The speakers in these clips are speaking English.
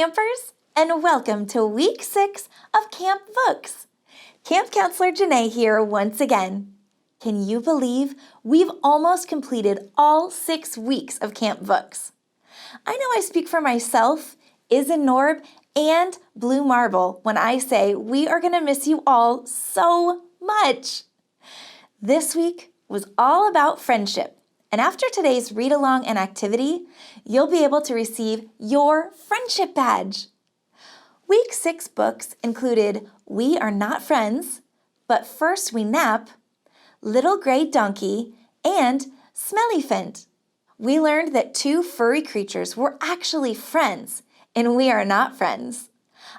campers, and welcome to week 6 of Camp Vooks. Camp Counselor Janae here once again. Can you believe we've almost completed all 6 weeks of Camp Vooks? I know I speak for myself, Iz and Norb, and Blue Marble when I say we are going to miss you all so much. This week was all about friendship, and after today's read-along and activity, you'll be able to receive your friendship badge. Week 6 books included We Are Not Friends, But First We Nap, Little Gray Donkey, and Smellyphant. We learned that 2 furry creatures were actually friends, and we are not friends.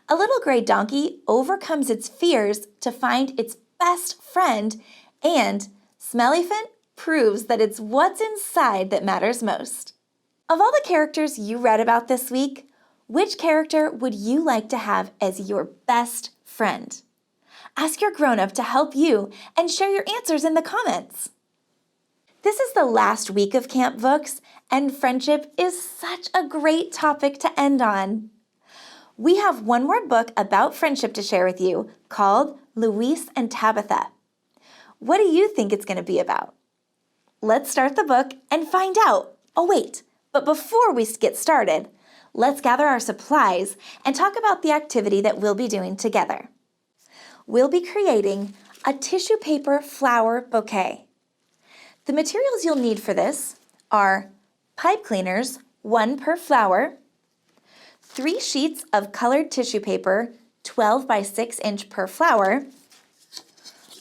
A little gray donkey overcomes its fears to find its best friend, and Smellyphant proves that it's what's inside that matters most. Of all the characters you read about this week, which character would you like to have as your best friend? Ask your grown-up to help you and share your answers in the comments. This is the last week of Camp Vooks, and friendship is such a great topic to end on. We have one more book about friendship to share with you called Louise and Tabitha. What do you think it's going to be about? Let's start the book and find out. Oh wait, but before we get started, let's gather our supplies and talk about the activity that we'll be doing together. We'll be creating a tissue paper flower bouquet. The materials you'll need for this are pipe cleaners, 1 per flower, 3 sheets of colored tissue paper, 12 by 6 inch per flower,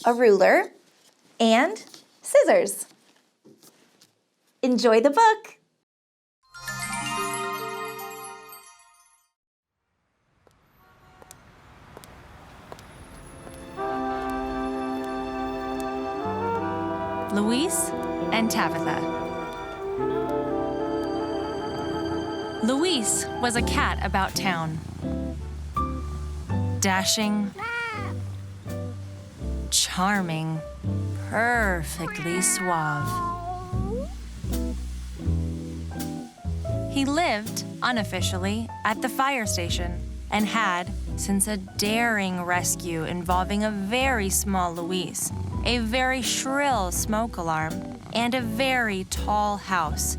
a ruler, and scissors. Enjoy the book! Louise and Tabitha. Louise was a cat about town. Dashing, charming, perfectly suave. He lived, unofficially, at the fire station and had, since a daring rescue involving a very small Louise, a very shrill smoke alarm, and a very tall house.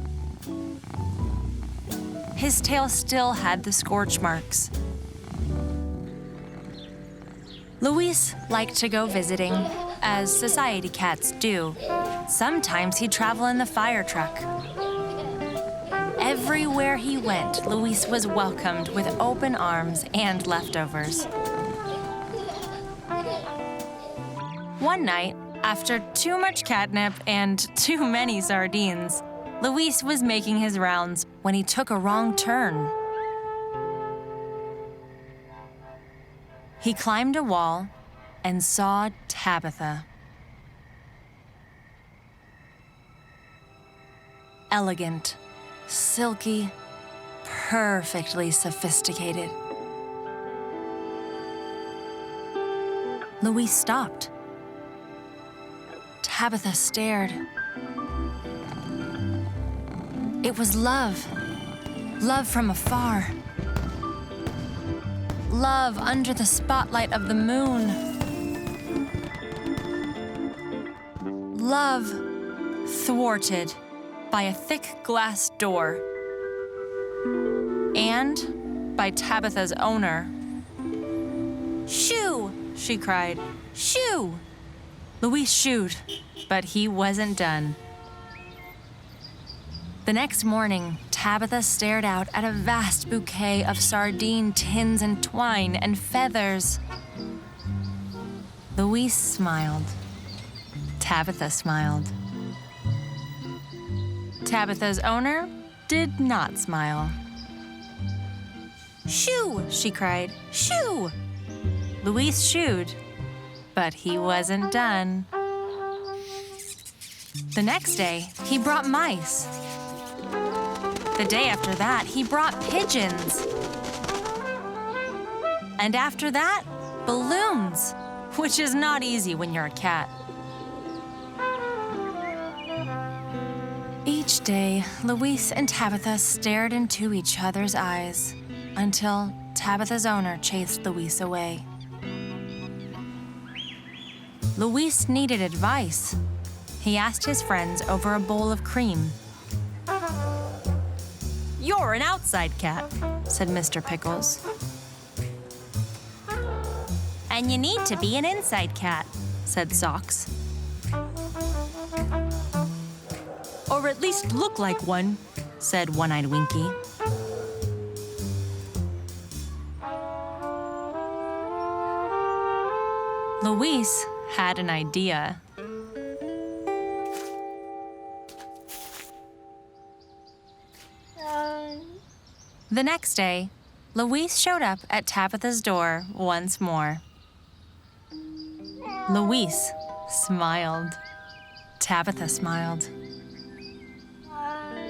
His tail still had the scorch marks. Louise liked to go visiting, as society cats do. Sometimes he'd travel in the fire truck. Everywhere he went, Louise was welcomed with open arms and leftovers. One night, after too much catnip and too many sardines, Louise was making his rounds when he took a wrong turn. He climbed a wall and saw Tabitha. Elegant, silky, perfectly sophisticated. Louise stopped. Tabitha stared. It was love. Love from afar. Love under the spotlight of the moon. Love thwarted by a thick glass door. And by Tabitha's owner. "Shoo!" she cried. "Shoo!" Louise shooed, but he wasn't done. The next morning, Tabitha stared out at a vast bouquet of sardine tins and twine and feathers. Louise smiled. Tabitha smiled. Tabitha's owner did not smile. "Shoo!" she cried. "Shoo!" Louise shooed, but he wasn't done. The next day, he brought mice. The day after that, he brought pigeons. And after that, balloons, which is not easy when you're a cat. Each day, Louise and Tabitha stared into each other's eyes, until Tabitha's owner chased Luis away. Luis needed advice. He asked his friends over a bowl of cream. "You're an outside cat," said Mr. Pickles. "And you need to be an inside cat," said Socks. "Or at least look like one," said One-Eyed Winky. Luis had an idea. The next day, Luis showed up at Tabitha's door once more. Luis smiled. Tabitha smiled.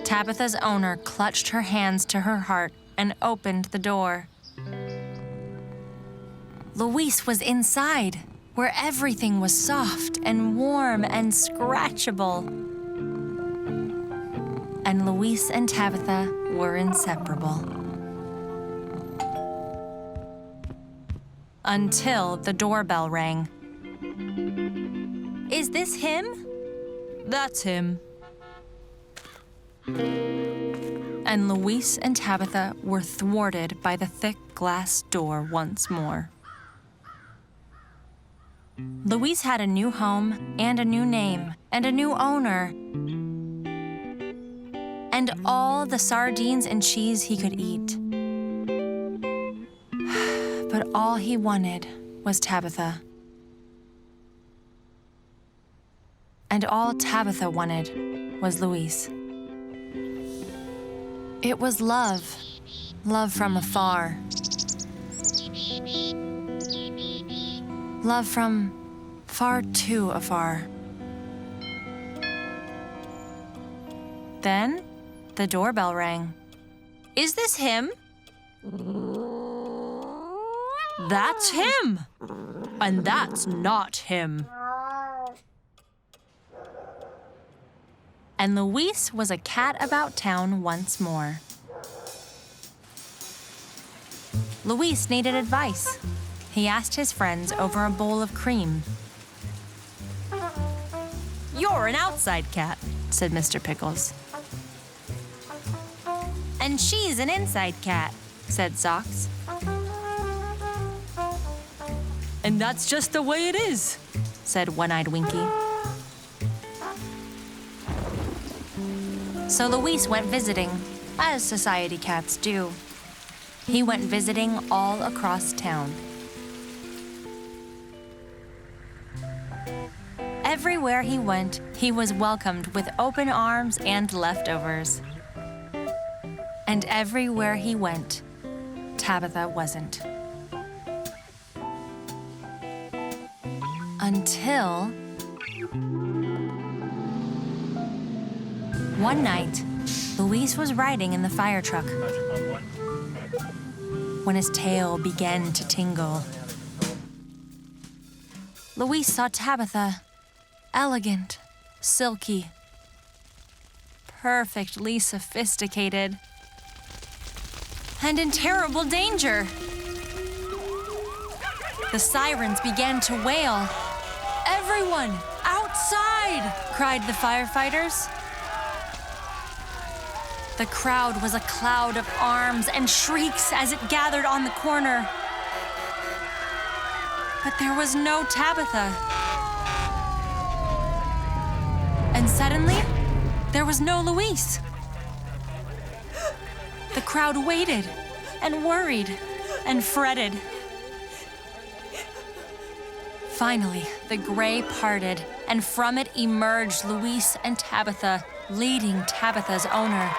Tabitha's owner clutched her hands to her heart and opened the door. Luis was inside, where everything was soft and warm and scratchable. And Luis and Tabitha were inseparable. Until the doorbell rang. "Is this him?" "That's him." And Luis and Tabitha were thwarted by the thick glass door once more. Luis had a new home and a new name and a new owner. And all the sardines and cheese he could eat. But all he wanted was Tabitha. And all Tabitha wanted was Luis. It was love, love from afar. Love from far too afar. Then the doorbell rang. "Is this him?" "That's him! And that's not him." And Luis was a cat about town once more. Luis needed advice. He asked his friends over a bowl of cream. "You're an outside cat," said Mr. Pickles. "And she's an inside cat," said Socks. "And that's just the way it is," said One-Eyed Winky. So Luis went visiting, as society cats do. He went visiting all across town. Everywhere he went, he was welcomed with open arms and leftovers. And everywhere he went, Tabitha wasn't. Until one night, Luis was riding in the fire truck when his tail began to tingle. Luis saw Tabitha, elegant, silky, perfectly sophisticated, and in terrible danger. The sirens began to wail. "Everyone, outside!" cried the firefighters. The crowd was a cloud of arms and shrieks as it gathered on the corner. But there was no Tabitha. And suddenly, there was no Luis. The crowd waited and worried and fretted. Finally, the gray parted, and from it emerged Luis and Tabitha, leading Tabitha's owner.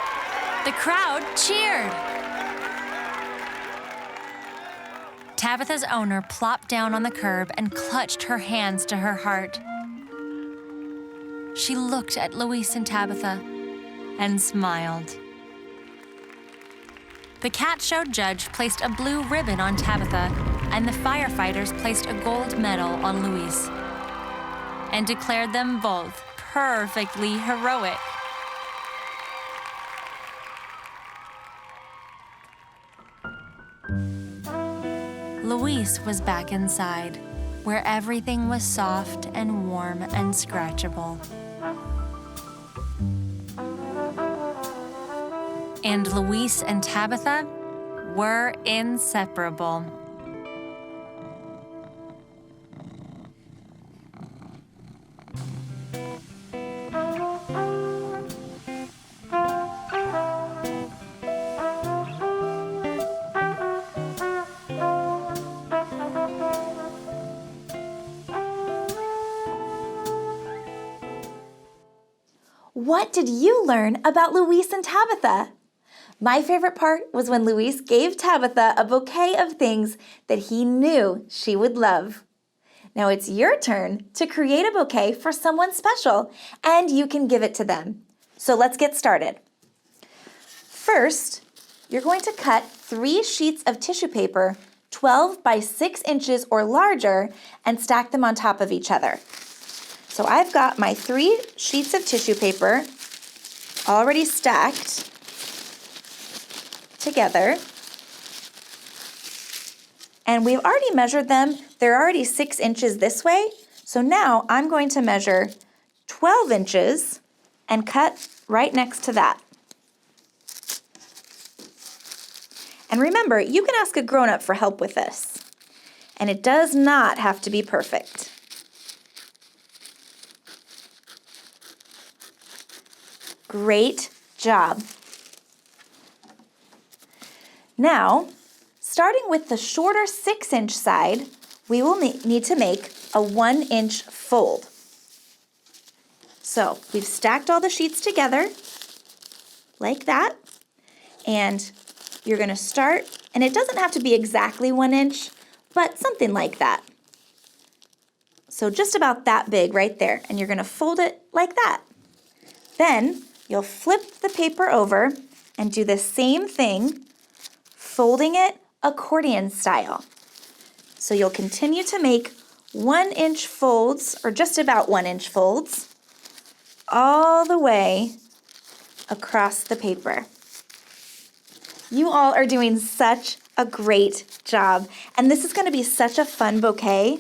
The crowd cheered. Tabitha's owner plopped down on the curb and clutched her hands to her heart. She looked at Luis and Tabitha and smiled. The cat show judge placed a blue ribbon on Tabitha, and the firefighters placed a gold medal on Luis and declared them both perfectly heroic. Louise was back inside, where everything was soft and warm and scratchable. And Louise and Tabitha were inseparable. What did you learn about Louise and Tabitha? My favorite part was when Louise gave Tabitha a bouquet of things that he knew she would love. Now it's your turn to create a bouquet for someone special, and you can give it to them. So let's get started. First, you're going to cut 3 sheets of tissue paper 12 by 6 inches or larger and stack them on top of each other. So I've got my 3 sheets of tissue paper already stacked together. And we've already measured them. They're already 6 inches this way. So now I'm going to measure 12 inches and cut right next to that. And remember, you can ask a grown-up for help with this. And it does not have to be perfect. Great job. Now, starting with the shorter 6-inch side, we will need to make a 1-inch fold. So we've stacked all the sheets together like that, and you're going to start, and it doesn't have to be exactly 1 inch, but something like that. So just about that big right there, and you're going to fold it like that. Then you'll flip the paper over and do the same thing, folding it accordion style. So you'll continue to make 1-inch folds, or just about 1-inch folds, all the way across the paper. You all are doing such a great job, and this is going to be such a fun bouquet.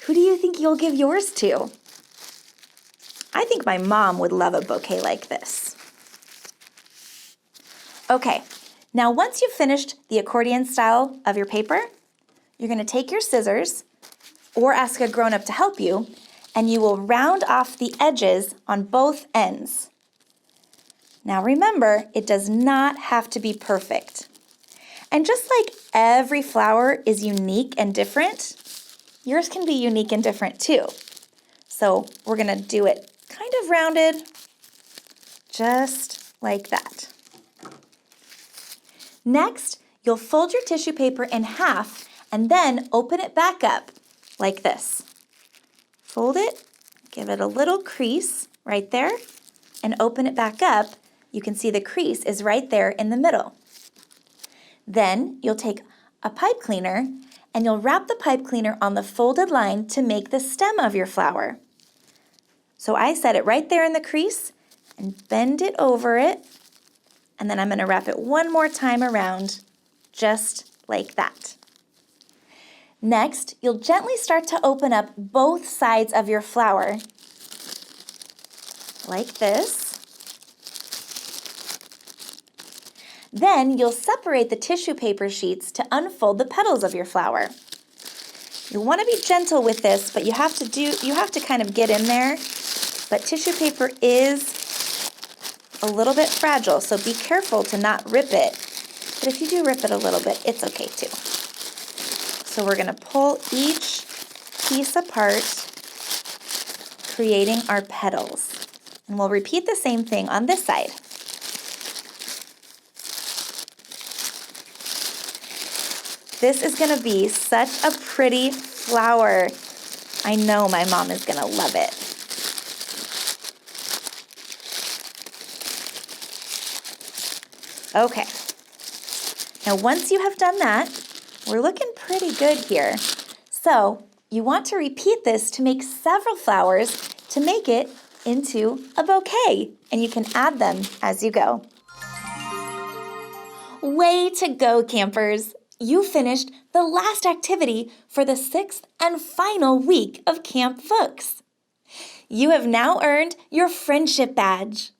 Who do you think you'll give yours to? I think my mom would love a bouquet like this. Okay, now once you've finished the accordion style of your paper, you're going to take your scissors or ask a grown-up to help you, and you will round off the edges on both ends. Now remember, it does not have to be perfect. And just like every flower is unique and different, yours can be unique and different too. So we're going to do it kind of rounded, just like that. Next, you'll fold your tissue paper in half and then open it back up like this. Fold it, give it a little crease right there, and open it back up. You can see the crease is right there in the middle. Then you'll take a pipe cleaner and you'll wrap the pipe cleaner on the folded line to make the stem of your flower. So I set it right there in the crease and bend it over it, and then I'm going to wrap it one more time around, just like that. Next, you'll gently start to open up both sides of your flower, like this. Then you'll separate the tissue paper sheets to unfold the petals of your flower. You want to be gentle with this, but you have to kind of get in there. But tissue paper is a little bit fragile, so be careful to not rip it. But if you do rip it a little bit, it's okay too. So we're going to pull each piece apart, creating our petals. And we'll repeat the same thing on this side. This is going to be such a pretty flower. I know my mom is going to love it. Okay. Now once you have done that, we're looking pretty good here. So you want to repeat this to make several flowers to make it into a bouquet, and you can add them as you go. Way to go, campers! You finished the last activity for the 6th and final week of Camp Vooks. You have now earned your friendship badge.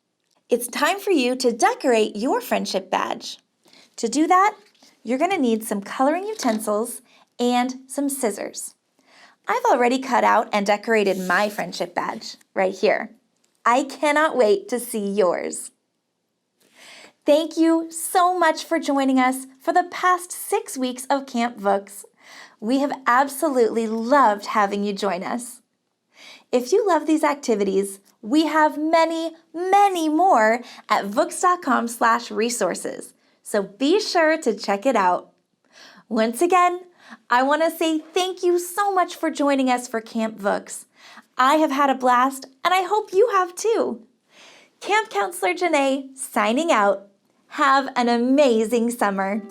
It's time for you to decorate your friendship badge. To do that, you're going to need some coloring utensils and some scissors. I've already cut out and decorated my friendship badge right here. I cannot wait to see yours. Thank you so much for joining us for the past 6 weeks of Camp Vooks. We have absolutely loved having you join us. If you love these activities, we have many, many more at vooks.com/resources, so be sure to check it out. Once again, I want to say thank you so much for joining us for Camp Vooks. I have had a blast, and I hope you have too. Camp Counselor Janae signing out. Have an amazing summer.